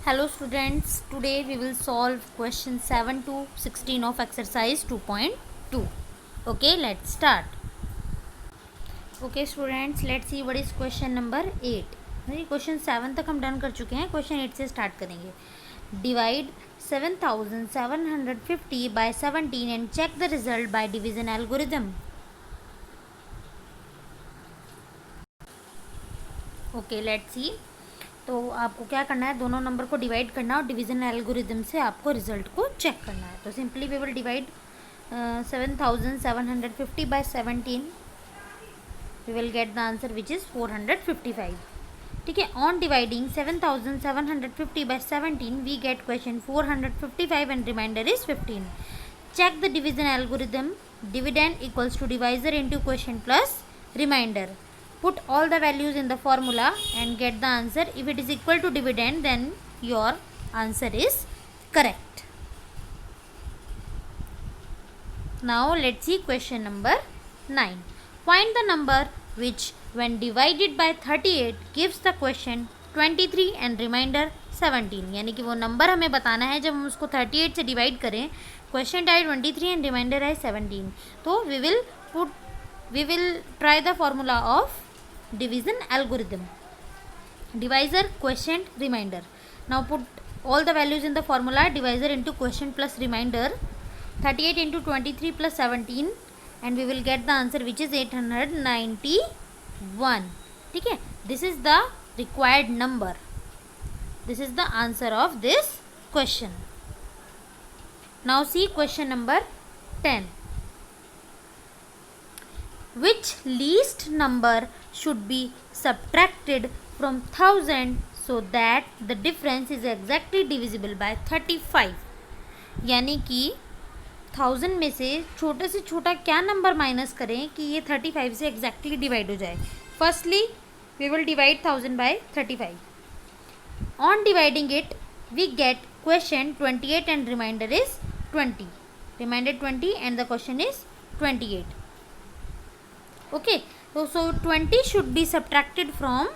Hello students, today we will solve question 7 to 16 of exercise 2.2. Okay, let's start. Okay students, let's see what is question number 8. Question 7 तक हम done कर चुके हैं. Question 8 से start करेंगे. Divide 7750 by 17 and check the result by division algorithm. Okay, let's see. तो आपको क्या करना है, दोनों नंबर को डिवाइड करना है और डिवीजन एल्गोरिदम से आपको रिजल्ट को चेक करना है. तो simply we will divide 7750 by 17. We will get the answer which is 455. ठीक है. On dividing 7750 by 17 we get quotient 455 and remainder is 15. Check the division algorithm. Dividend equals to divisor into quotient plus remainder. Put all the values in the formula and get the answer. If it is equal to dividend, then your answer is correct. Now let's see question number 9. Find the number which when divided by 38 gives the question 23 and remainder 17. यानी कि वो number हमें बताना है जब हम उसको 38 से डिवाइड करें. क्वेश्चन आए 23 एंड रिमाइंडर आए 17. तो we will try the formula of division algorithm. Divisor, quotient, remainder. Now put all the values in the formula. Divisor into quotient plus remainder. 38 into 23 plus 17 and we will get the answer which is 891. ठीक है. This is the required number. This is the answer of this question. Now see question number 10. Which least number should be subtracted from 1000 so that the difference is exactly divisible by 35. यानी कि 1000 में से छोटे से छोटा क्या number minus करें कि ये 35 से एग्जैक्टली डिवाइड हो जाए. Firstly we will divide 1000 by 35. On dividing it we get quotient 28 and remainder is 20. Remainder 20 and the quotient is 28. Okay. So 20 should be subtracted from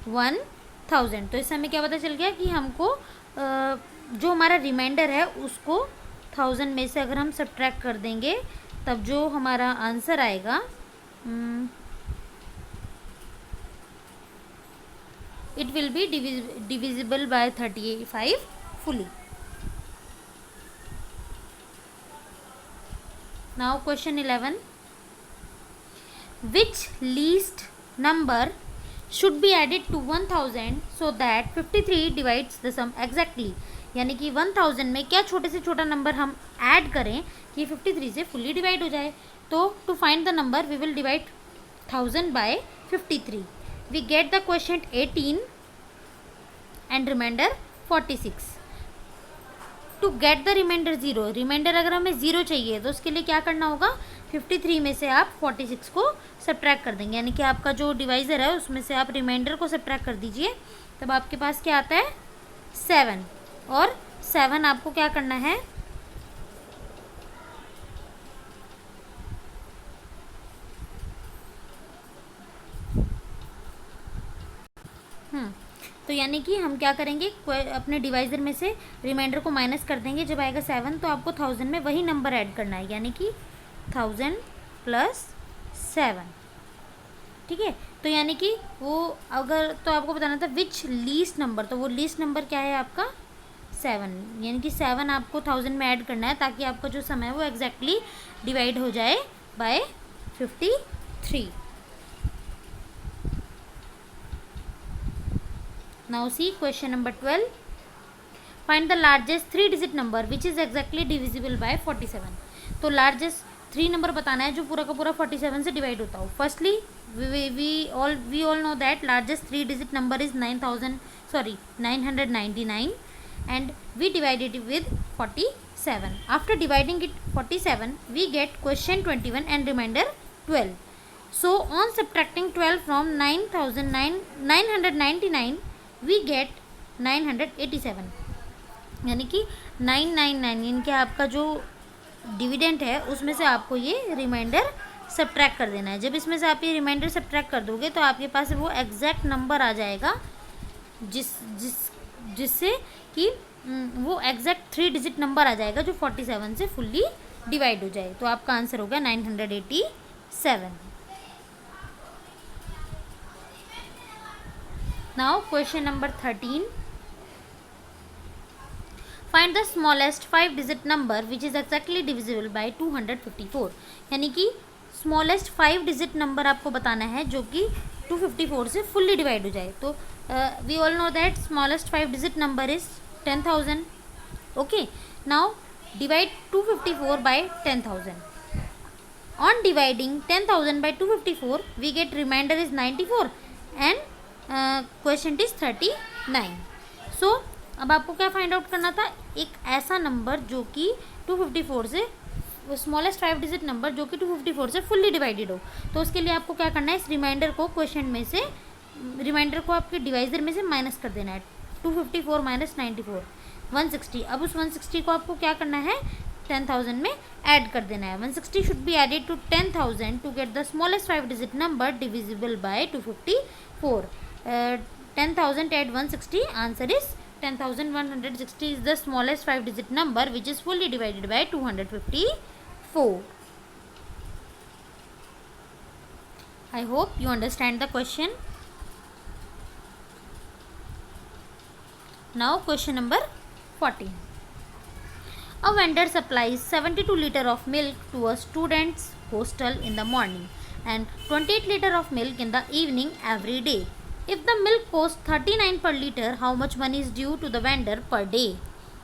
1000. तो इससे हमें क्या पता चल गया कि हमको जो हमारा रिमाइंडर है उसको 1000 में से अगर हम सब्ट्रैक्ट कर देंगे तब जो हमारा आंसर आएगा it will be divisible by 35 fully. Now question 11. Which least number should be added to 1000 so that 53 divides the sum exactly. यानी कि 1000 में क्या छोटे से छोटा नंबर हम ऐड करें कि 53 से फुली डिवाइड हो जाए. तो to find the number we will divide 1000 by 53. We get the quotient 18 and remainder 46. To get the remainder 0. Remainder अगर हमें 0 चाहिए तो उसके लिए क्या करना होगा, 53 में से आप 46 को सब्ट्रैक्ट कर देंगे. यानी कि आपका जो डिवाइज़र है उसमें से आप रिमाइंडर को सब्ट्रैक्ट कर दीजिए. तब आपके पास क्या आता है 7. और 7 आपको क्या करना है, तो यानी कि हम क्या करेंगे, अपने डिवाइज़र में से रिमाइंडर को माइनस कर देंगे. जब आएगा 7 तो आपको 1000 में वही नंबर ऐड करना है. यानी कि 1000 प्लस 7. ठीक है. तो यानी कि वो अगर तो आपको बताना था विच लीस्ट नंबर. तो वो लीस्ट नंबर क्या है आपका 7. यानी कि 7 आपको 1000 में ऐड करना है ताकि आपका जो समय है वो एग्जैक्टली डिवाइड हो जाए bye 53. Now see question number 12. Find the largest 3-digit number which is exactly divisible by 47. तो largest 3 नंबर बताना है जो पूरा का पूरा 47 से डिवाइड होता हो. Firstly we all know that largest 3-digit number is 999 and we divided it with 47. After dividing it 47 we get question 21 and remainder 12. So on subtracting 12 from 999 we get 987. यानी कि 999 यानी कि आपका जो डिविडेंड है उसमें से आपको ये रिमाइंडर सब्ट्रैक्ट कर देना है. जब इसमें से आप ये रिमाइंडर सब्ट्रैक्ट कर दोगे तो आपके पास वो एग्जैक्ट नंबर आ जाएगा जिससे कि वो एग्जैक्ट 3 डिजिट नंबर आ जाएगा जो 47 से फुल्ली डिवाइड हो जाए। तो आपका आंसर होगा 987। Now question number 13, find the smallest 5 digit number which is exactly divisible by 254। यानी कि स्मॉलेस्ट 5 डिजिट नंबर आपको बताना है जो कि 254 से फुल्ली डिवाइड हो जाए। तो we all know that smallest 5 digit number is 10,000। Okay, now divide 254 by 10,000. On dividing 10,000 by 254 we get remainder is 94 and quotient is 39. So अब आपको क्या फाइंड आउट करना था, एक ऐसा नंबर जो कि 254 से स्मॉलेस्ट 5 डिजिट नंबर जो कि 254 से फुल्ली डिवाइडेड हो। तो उसके लिए आपको क्या करना है, इस रिमाइंडर को क्वेश्चन में से, रिमाइंडर को आपके डिवाइजर में से माइनस कर देना है। 254 माइनस 94 160। अब उस 160 को आपको क्या करना है, 10,000 में ऐड कर देना है। 160 should be added to 10,000 to get the smallest 5 digit number divisible by 254। 10,000 add 160, answer is 10,160 is the smallest 5 digit number which is fully divided by 254. I hope you understand the question. Now question number 14. A vendor supplies 72 liter of milk to a student's hostel in the morning and 28 liter of milk in the evening every day. If the milk costs 39 per liter, how much money is due to the vendor per day?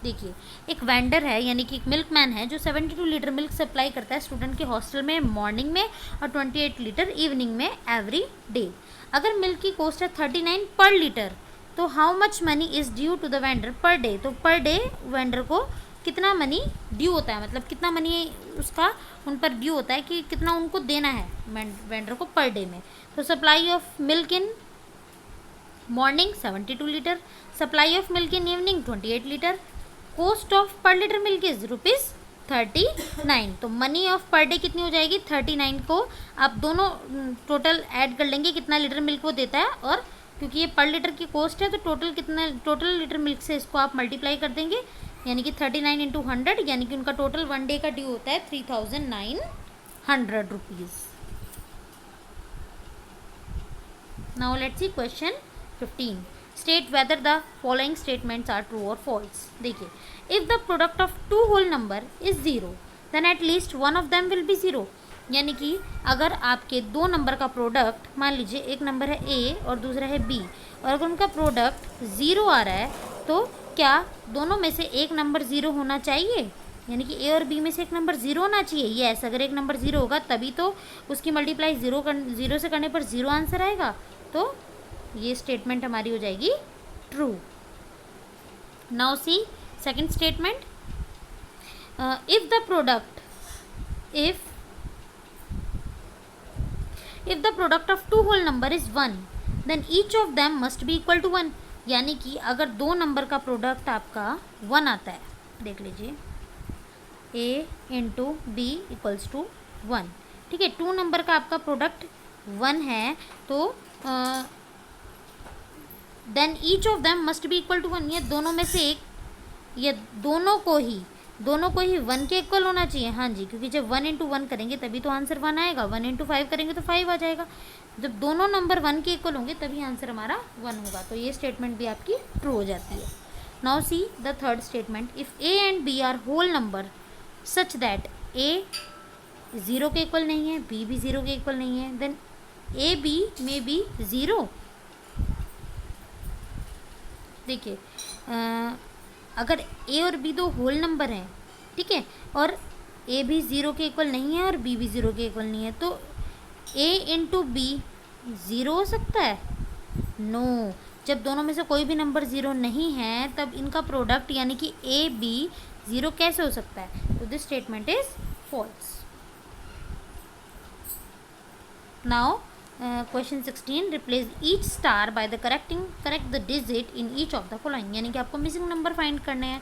देखिए, एक vendor है यानी कि एक milkman है जो 72 litre milk supply करता है स्टूडेंट के हॉस्टल में मॉर्निंग में और 28 लीटर इवनिंग में एवरी डे। अगर मिल्क की कॉस्ट है 39 पर लीटर, तो how much money is due to the vendor per day. तो पर डे वेंडर को कितना मनी ड्यू होता है, मतलब कितना मनी उसका उन पर ड्यू होता है कि कितना उनको देना है वेंडर को पर डे में। तो supply of milk in morning 72 litre, supply of milk in evening 28 litre, cost of पर लीटर मिल्क इज ₹39। तो मनी ऑफ पर डे कितनी हो जाएगी, 39 को आप दोनों टोटल ऐड कर लेंगे कितना लीटर मिल्क वो देता है, और क्योंकि ये पर लीटर की कॉस्ट है तो टोटल लीटर मिल्क से इसको आप मल्टीप्लाई कर देंगे, यानी कि 39 इंटू 100, यानी कि उनका टोटल वन डे का ड्यू होता है 3,900 rupees. Now let's see question 15. State whether the following statements are true or false. देखिए, if the product of two whole number is 0, then at least one of them will be 0. यानी कि अगर आपके दो number का product, मान लीजिए एक नंबर है A और दूसरा है B, और अगर उनका प्रोडक्ट 0 आ रहा है तो क्या दोनों में से एक नंबर 0 होना चाहिए, यानी कि A और B में से एक नंबर 0 होना चाहिए। यस, अगर एक नंबर 0 होगा तभी तो उसकी मल्टीप्लाई 0 से करने पर 0 आंसर आएगा। तो ये स्टेटमेंट हमारी हो जाएगी true. Now see second statement, if the product of two whole number is 1, then each of them must be equal to 1। यानी कि अगर दो नंबर का प्रोडक्ट आपका 1 आता है, देख लीजिए A into B equals to 1, ठीक है, टू नंबर का आपका प्रोडक्ट 1 है, तो then each of them must be equal to 1। ये दोनों में से एक, ये दोनों को ही 1 के इक्वल होना चाहिए। हाँ जी, क्योंकि जब 1 इंटू 1 करेंगे तभी तो आंसर 1 आएगा, 1 इंटू 5 करेंगे तो 5 आ जाएगा। जब दोनों नंबर 1 के इक्वल होंगे तभी आंसर हमारा 1 होगा। तो ये स्टेटमेंट भी आपकी ट्रू हो जाती है। Now see the third statement, if A and B are whole number such that A 0 के इक्वल नहीं है, B भी 0 के इक्वल नहीं है, देन A B में बी 0। देखिए, अगर A और B दो होल नंबर हैं, ठीक है, और A भी 0 के इक्वल नहीं है और B भी 0 के इक्वल नहीं है, तो A इंटू B 0 हो सकता है? नो, जब दोनों में से कोई भी नंबर 0 नहीं है तब इनका प्रोडक्ट यानी कि A B 0 कैसे हो सकता है? तो this statement is false. Now question 16, replace each star by the correct the digit in each of the following. यानी कि आपको मिसिंग नंबर फाइंड करने हैं।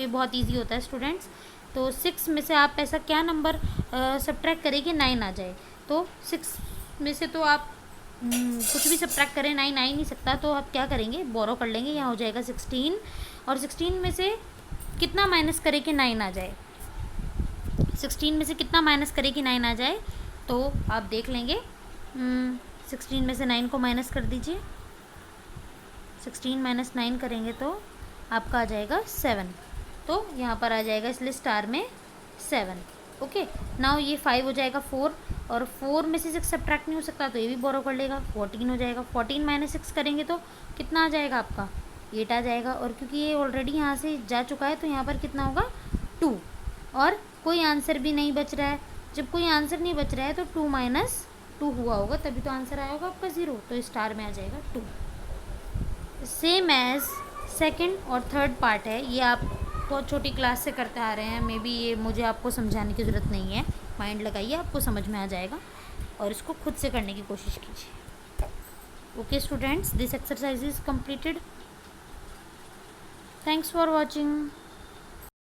ये बहुत इजी होता है स्टूडेंट्स। तो 6 में से आप ऐसा क्या नंबर सब्ट्रैक्ट करें कि 9 आ जाए? तो 6 में से तो आप कुछ भी सब्ट्रैक्ट करें 9 आ ही नहीं सकता, तो आप क्या करेंगे, बोरो कर लेंगे। यहाँ हो जाएगा 16 और 16 में से कितना माइनस करे कि 9 आ जाए, 16 में से कितना माइनस करे कि 9 आ जाए, तो आप देख लेंगे। 16 में से 9 को माइनस कर दीजिए, 16 माइनस 9 करेंगे तो आपका आ जाएगा 7, तो यहाँ पर आ जाएगा इसलिए स्टार में 7। ओके, नाउ ये 5 हो जाएगा 4, और 4 में से 6 सब्ट्रैक्ट नहीं हो सकता तो ये भी बोरो कर लेगा, 14 हो जाएगा। 14 माइनस 6 करेंगे तो कितना आ जाएगा आपका, 8 आ जाएगा। और क्योंकि ये ऑलरेडी यहाँ से जा चुका है तो यहाँ पर कितना होगा, 2, और कोई आंसर भी नहीं बच रहा है। जब कोई आंसर नहीं बच रहा है तो 2 माइनस 2 हुआ होगा, तभी तो आंसर आया होगा आपका 0, तो स्टार में आ जाएगा 2। सेम एज सेकंड और थर्ड पार्ट है, ये आप बहुत छोटी क्लास से करते आ रहे हैं, मे बी ये मुझे आपको समझाने की ज़रूरत नहीं है, माइंड लगाइए, आपको समझ में आ जाएगा, और इसको खुद से करने की कोशिश कीजिए। Okay students, this exercise is completed. Thanks for watching.